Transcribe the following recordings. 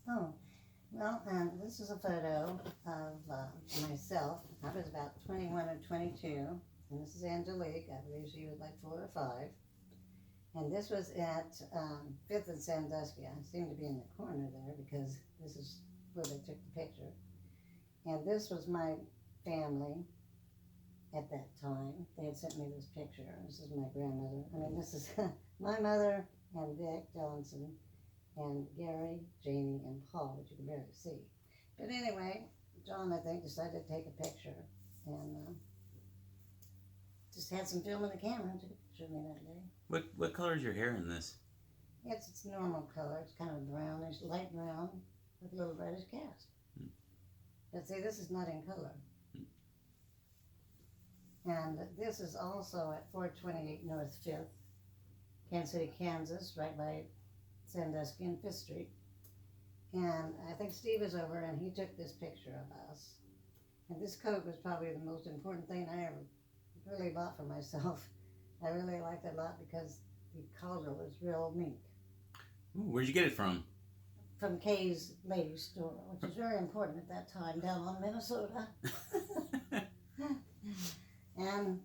Oh, well, this is a photo of myself. I was about 21 or 22, and this is Angelique. I believe she was like 4 or 5. And this was at 5th and Sandusky. I seem to be in the corner there because this is where they took the picture. And this was my family at that time. They had sent me this picture. This is my grandmother. I mean, this is my mother and Dick Johnson and Gary, Janie, and Paul, which you can barely see. But anyway, John, I think, decided to take a picture and just had some film in the camera and took a picture of me that day. What color is your hair in this? It's normal color. It's kind of brownish, light brown, with a little reddish cast. But see, this is not in color. And this is also at 428 North 5th, Kansas City, Kansas, right by Sandusky and 5th Street. And I think Steve is over and he took this picture of us. And this coat was probably the most important thing I ever really bought for myself. I really liked it a lot because the collar was real mink. Ooh, where'd you get it from? From Kay's ladies store, which is very important at that time down on Minnesota. And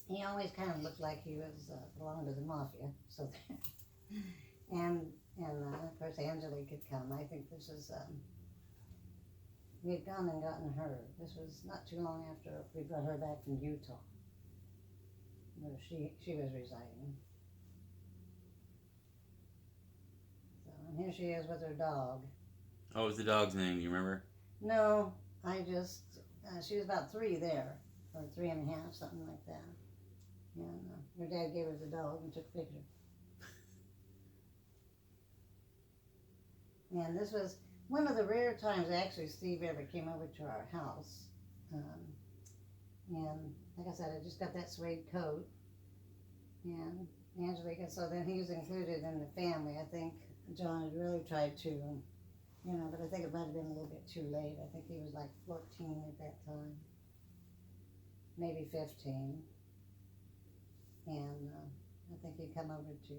he always kind of looked like he was belonged to the mafia. So, and of course Angelique had come. I think this is we had gone and gotten her. This was not too long after we brought her back from Utah, where she was residing. So, and here she is with her dog. What was the dog's name? Do you remember? No, I just she was about 3 there. Or 3.5, something like that. And her dad gave her the dog and took a picture. And this was one of the rare times actually Steve ever came over to our house. And like I said, I just got that suede coat. And Angelique, and so then he was included in the family. I think John had really tried to, but I think it might have been a little bit too late. I think he was like 14 at that time. Maybe 15, and I think he'd come over to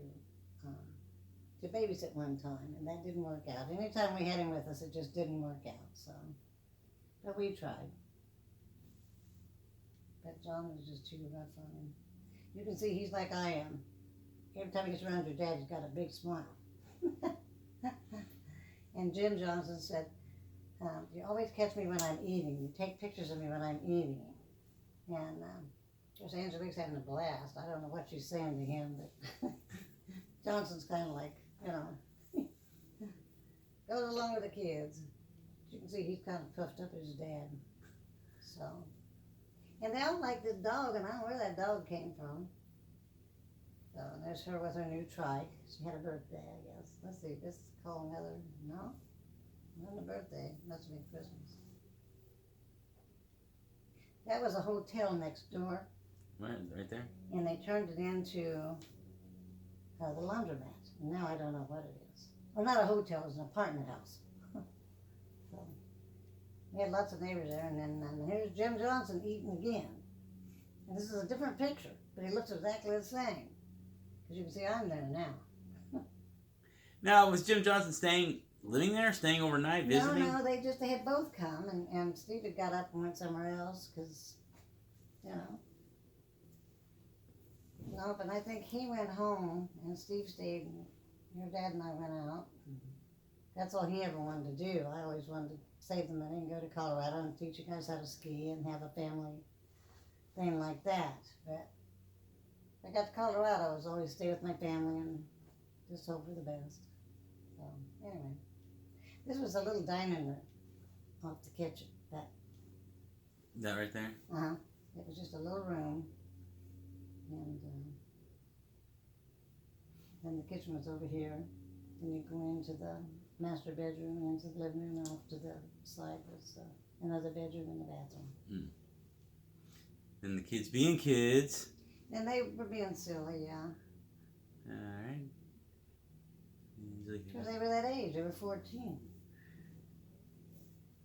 babysit one time, and that didn't work out. Anytime we had him with us, it just didn't work out. So, but we tried. But John was just too rough on him. You can see he's like I am. Every time he gets around your dad, he's got a big smile. And Jim Johnson said, "You always catch me when I'm eating. You take pictures of me when I'm eating." And of course, Angelique's having a blast. I don't know what she's saying to him, but Johnson's kind of like, goes along with the kids. You can see he's kind of puffed up his dad. So, and they all like this dog, and I don't know where that dog came from. So, and there's her with her new trike. She had a birthday, I guess. Let's see, this is called another, no? Not a birthday, must have been Christmas. That was a hotel next door. Right there? And they turned it into the laundromat. And now I don't know what it is. Well, not a hotel, it was an apartment house. So we had lots of neighbors there. And then here's Jim Johnson eating again. And this is a different picture, but he looks exactly the same. Because you can see I'm there now. Now, was Jim Johnson living there, staying overnight, visiting? No, they had both come, and Steve had got up and went somewhere else, because, No, but I think he went home, and Steve stayed, and your dad and I went out. That's all he ever wanted to do. I always wanted to save the money and go to Colorado and teach you guys how to ski and have a family thing like that. But I got to Colorado, I was always stay with my family and just hope for the best. So, anyway. This was a little dining room off the kitchen. That right there? Uh-huh. It was just a little room. And then the kitchen was over here. Then you go into the master bedroom, into the living room, and off to the side was another bedroom and a bathroom. And the kids being kids. And they were being silly, yeah. Alright. Because they were that age. They were 14.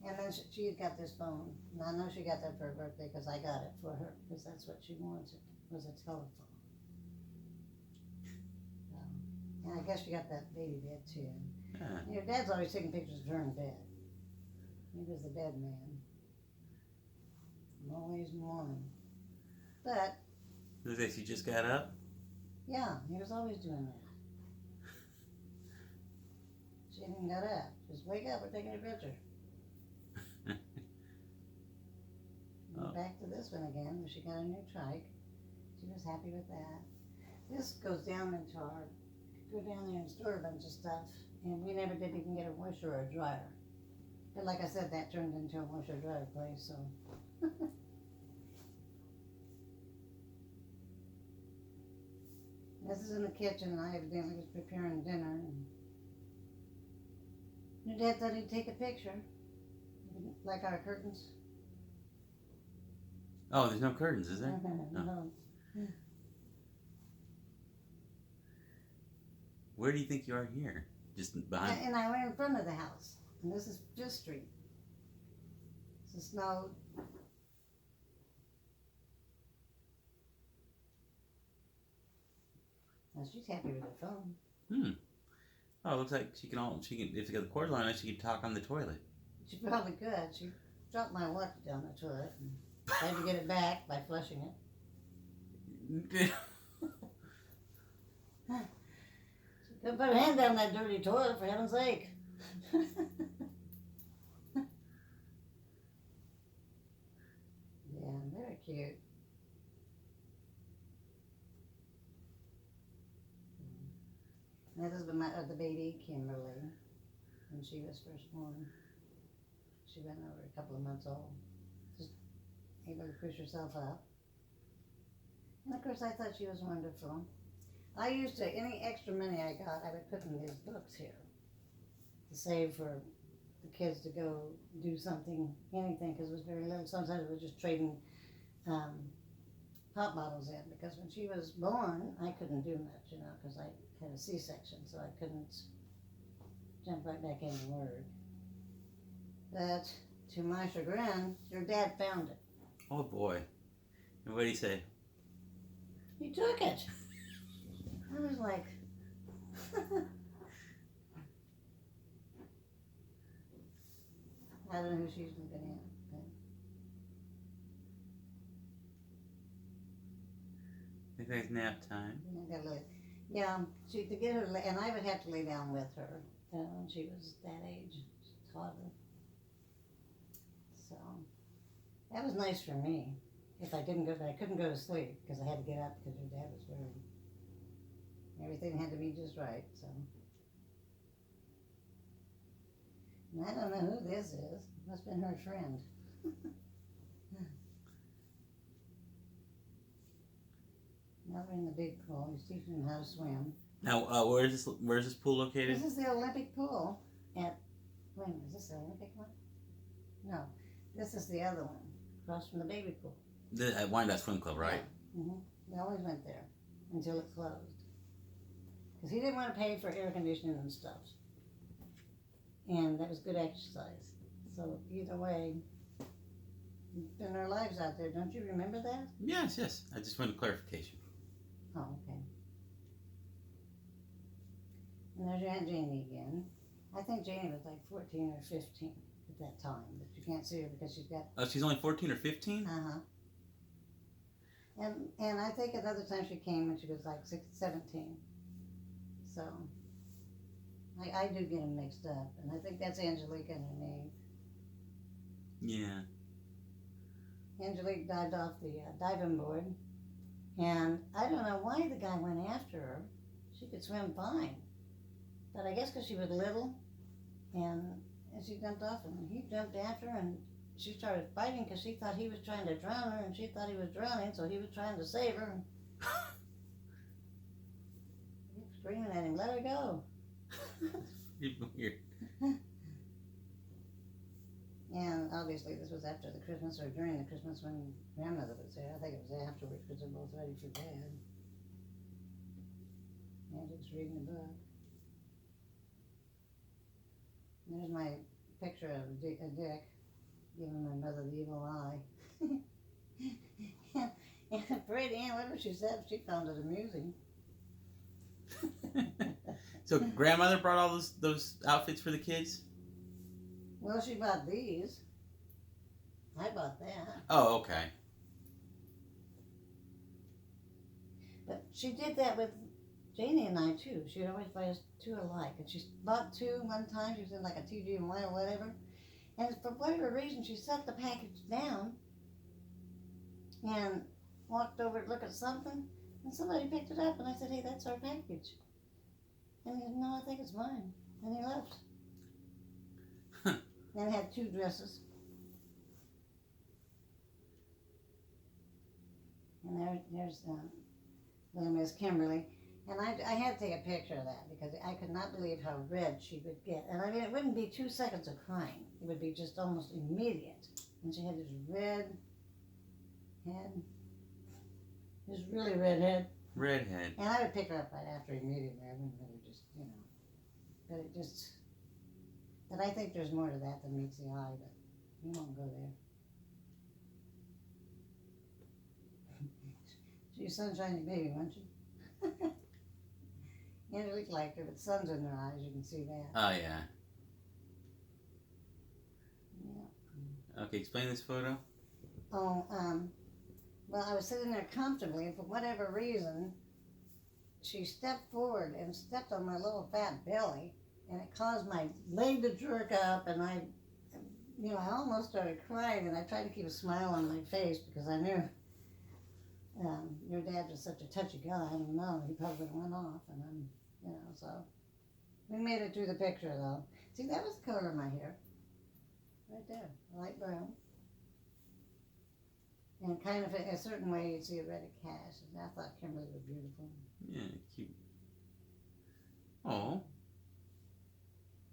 And then she had got this phone. And I know she got that for her birthday because I got it for her. Because that's what she wanted, was a telephone. And I guess she got that baby bed too. Yeah. Your dad's always taking pictures of her in bed. He was the bed man. Always one. But, Looks like she just got up. yeah, he was always doing that. She even got up. Just wake up, we're taking a picture. Oh. Back to this one again, where she got a new trike. She was happy with that. This goes down into our, go down there and store a bunch of stuff. And we never did even get a washer or a dryer. But like I said, that turned into a washer dryer place, so. This is in the kitchen, and I evidently was preparing dinner. And your dad thought he'd take a picture. Like our curtains. Oh, there's no curtains, is there? No. Where do you think you are here? Just behind? And I went in front of the house. And this is Fifth Street. It's a snow. Now she's happy with her phone. Oh, it looks like she can, if you got the cord line, she can talk on the toilet. She probably could. She dropped my watch down the toilet and tried to get it back by flushing it. Couldn't put her hand down that dirty toilet, for heaven's sake. Yeah, very cute. This is the baby, Kimberly, when she was first born. She went over a couple of months old, just able to push herself up. And of course I thought she was wonderful. I used to, any extra money I got, I would put in these books here to save for the kids to go do something, anything, because it was very little. Sometimes it was just trading pop bottles in, because when she was born, I couldn't do much, you know, because I had a C-section, so I couldn't jump right back into work. But to my chagrin, your dad found it. Oh boy. And what did he say? He took it. I was like, I don't know who she's looking at. I think it's nap time. Yeah, to get her, and I would have to lay down with her when she was that age, toddler. So that was nice for me. If I didn't go, but I couldn't go to sleep because I had to get up because your dad was worried. Everything had to be just right. So, and I don't know who this is. Must have been her friend. Now we're in the big pool. He's teaching them how to swim. Now, where's this pool located? This is the Olympic pool at. Wait a minute, is this the Olympic one? No, this is the other one across from the baby pool. At Wyandotte Swim Club, right? Yeah. We always went there until it closed because he didn't want to pay for air conditioning and stuff, and that was good exercise. So either way, we spend our lives out there. Don't you remember that? Yes. I just wanted clarification. Oh, okay. And there's your Aunt Janie again. I think Janie was like 14 or 15 at that time, but you can't see her because she's got. Oh, she's only 14 or 15? And I think another time she came when she was like 17. So I do get them mixed up, and I think that's Angelique and her name. Yeah. Angelique dived off the diving board, and I don't know why the guy went after her. She could swim fine, but I guess because she was little, and she jumped off, and he jumped after her, and she started fighting because she thought he was trying to drown her, and she thought he was drowning, so he was trying to save her. He was screaming at him, "Let her go!" Weird. And obviously this was after the Christmas or during the Christmas when grandmother was there. I think it was afterwards because they're both ready for bed. Angie's reading a book. There's my picture of Dick giving my mother the evil eye. and Brady Ann, whatever she said, she found it amusing. So grandmother brought all those outfits for the kids? Well, she bought these. I bought that. Oh, okay. But she did that with Janie and I too. She would always buy us two alike. And she bought two one time. She was in like a TG1 or whatever. And for whatever reason, she set the package down and walked over to look at something. And somebody picked it up. And I said, hey, that's our package. And he said, no, I think it's mine. And he left. And had two dresses. And there's little Miss Kimberly. And I had to take a picture of that because I could not believe how red she would get. And I mean, it wouldn't be 2 seconds of crying. It would be just almost immediate. And she had this red head. This really red head. Redhead. And I would pick her up right after immediately. I wouldn't let her just, But it just... But I think there's more to that than meets the eye, but you won't go there. She's a sunshiny baby, wasn't she? Angelique liked her, but sun's in her eyes, you can see that. Oh, yeah. Yeah. Okay, explain this photo. Oh, well, I was sitting there comfortably, and for whatever reason, she stepped forward and stepped on my little fat belly, and it caused my leg to jerk up, and I almost started crying, and I tried to keep a smile on my face because I knew your dad was such a touchy guy. I don't know. He probably went off, and so we made it through the picture though. See, that was the color of my hair, right there, light brown, and kind of a certain way you'd see a red cash. And I thought Kimberly was beautiful. Yeah, cute. Oh.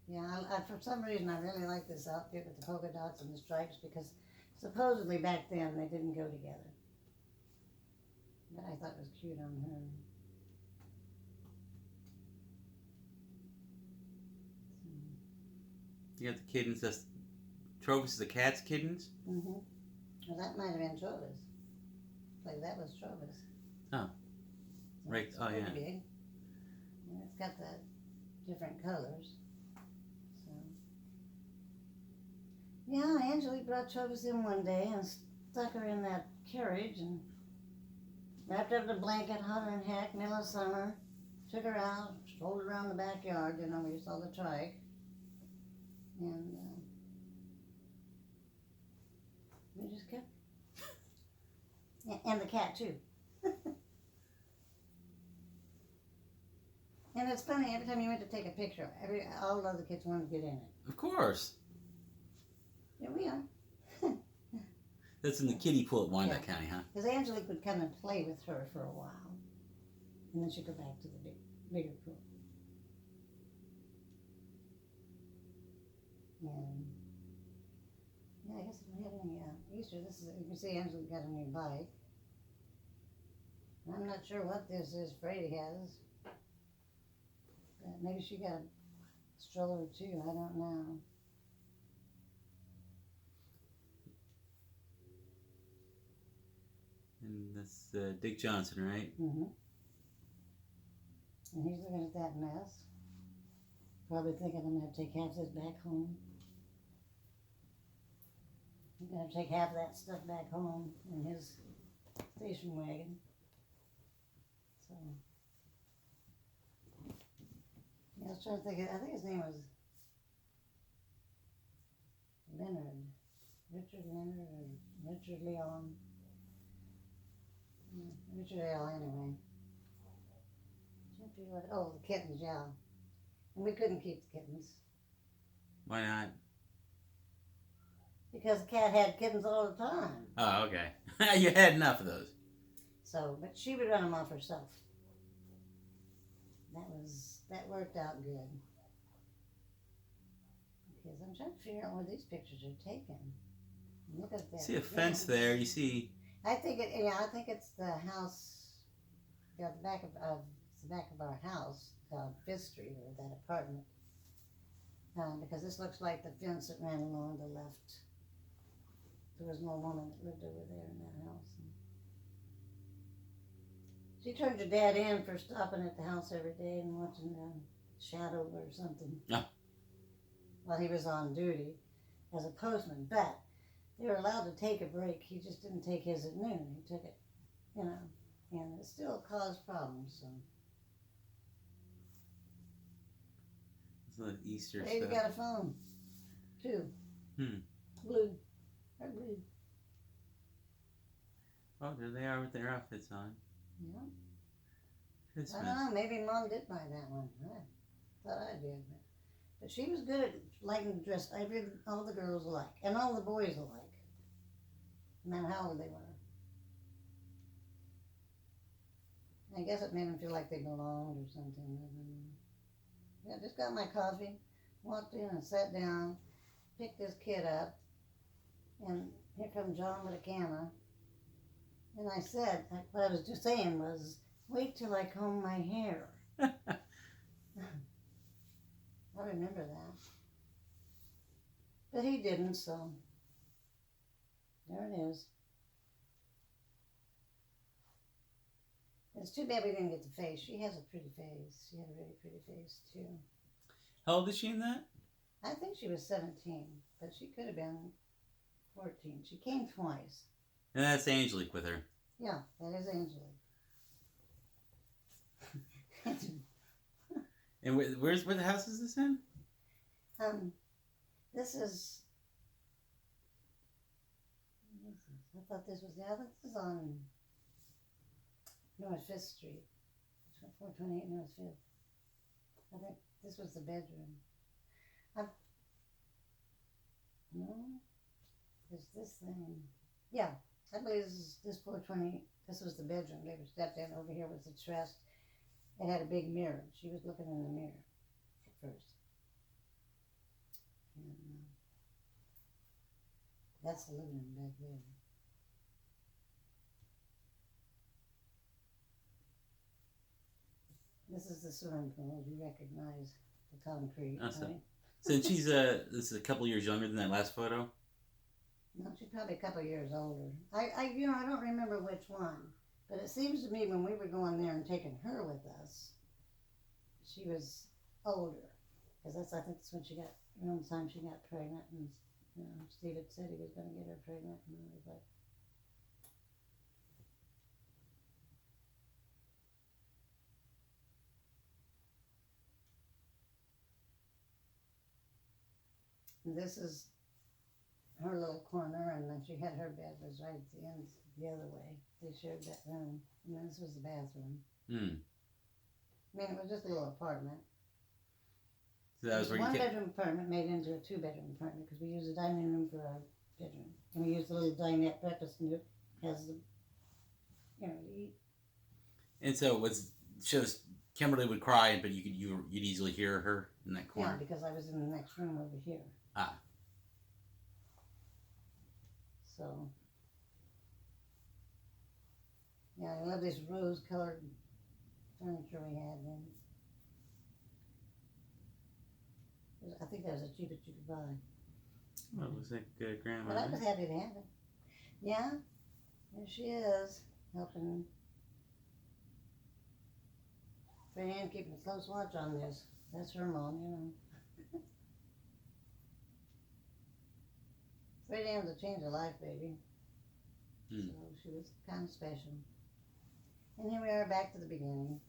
Yeah, for some reason I really like this outfit with the polka dots and the stripes because supposedly back then they didn't go together. But I thought it was cute on her. You got the kittens. That's Trovis is the cat's kittens. Mm-hmm. Well, that might have been Trovis. Like that was Trovis. Oh. Right. It's Oh, pretty yeah. big. And it's got the different colors. So. Yeah, Angelique brought Trovis in one day and stuck her in that carriage and wrapped her up in a blanket, hotter than heck, middle of summer. Took her out, strolled around the backyard, where you saw the trike. And we just kept. And the cat too. And it's funny, every time you went to take a picture, all the other kids wanted to get in it. Of course. Here we are. That's in the kiddie pool at Wyandotte County, huh? Because Angelique would come and play with her for a while. And then she'd go back to the bigger pool. And yeah, I guess if we had any Easter, you can see Angelique got a new bike. I'm not sure what this is Frady has. But maybe she got a stroller too, I don't know. And that's Dick Johnson, right? Mm-hmm. And he's looking at that mess. Probably thinking I'm going to have to take half this back home. I'm going to have to take half of that stuff back home in his station wagon. So, yeah, I was trying to think, I think his name was Leonard. Richard Leonard or Richard Leon. Richard L. anyway. Oh, the kittens, yeah. And we couldn't keep the kittens. Why not? Because the cat had kittens all the time. Oh, okay. You had enough of those. So, but she would run them off herself. That worked out good. Because I'm trying to figure out where these pictures are taken. Look at that. See a fence there. You see. I think it's the house. Yeah, the back of our house, 5th Street, or that apartment. Because this looks like the fence that ran along the left. There was no woman that lived over there in that house. She turned your dad in for stopping at the house every day and watching shadow or something. Oh. While he was on duty as a postman. But they were allowed to take a break. He just didn't take his at noon. He took it, you know, and it still caused problems. So. It's like Easter Hey, you stuff. got a phone, too. Blue. Or blue. Oh, there they are with their outfits on. Yeah. Christmas. I don't know. Maybe Mom did buy that one. I thought I did. But she was good at liking to dress all the girls alike. And all the boys alike. No matter how old they were. I guess it made them feel like they belonged or something. Yeah, just got my coffee. Walked in and sat down. Picked this kid up. And here comes John with a camera. And I said, what I was just saying was, wait till I comb my hair. I remember that. But he didn't, so there it is. It's too bad we didn't get the face. She has a pretty face. She had a really pretty face, too. How old is she in that? I think she was 17, but she could have been 14. She came twice. And that's Angelique with her. Yeah, that is Angelique. And where the house is this in? This is. I thought this was this is on North 5th Street, 428 North 5th. I think this was the bedroom. No, it's this thing. Yeah, I believe this 420. This was the bedroom. They were stepped in. Over here was the chest. It had a big mirror. She was looking in the mirror at first. And, that's the living room back there. This is the swimming pool. You recognize the concrete, right? So she's this is a couple years younger than that last photo. No, she's probably a couple of years older. I don't remember which one, but it seems to me when we were going there and taking her with us, she was older, because I think that's when she got around the time she got pregnant, and Steve had said he was going to get her pregnant, and I was like. And this is her little corner, and then she had her bed was right at the end, the other way. They shared that room, and then this was the bathroom. I mean, it was just a little apartment. So that was where one-bedroom apartment made into a two-bedroom apartment because we used the dining room for our bedroom, and we used the little dinette breakfast nook as the, to eat. And so it shows Kimberly would cry, but you'd easily hear her in that corner. Yeah, because I was in the next room over here. Ah. So, yeah, I love this rose-colored furniture we had then. I think that was the cheapest you could buy. Well, it looks like Grandma. But I was happy to have it. Yeah, there she is, helping Freddie Ann keeping a close watch on this. That's her mom, Freddie Ann's a change of life, baby. So she was kind of special. And here we are back to the beginning.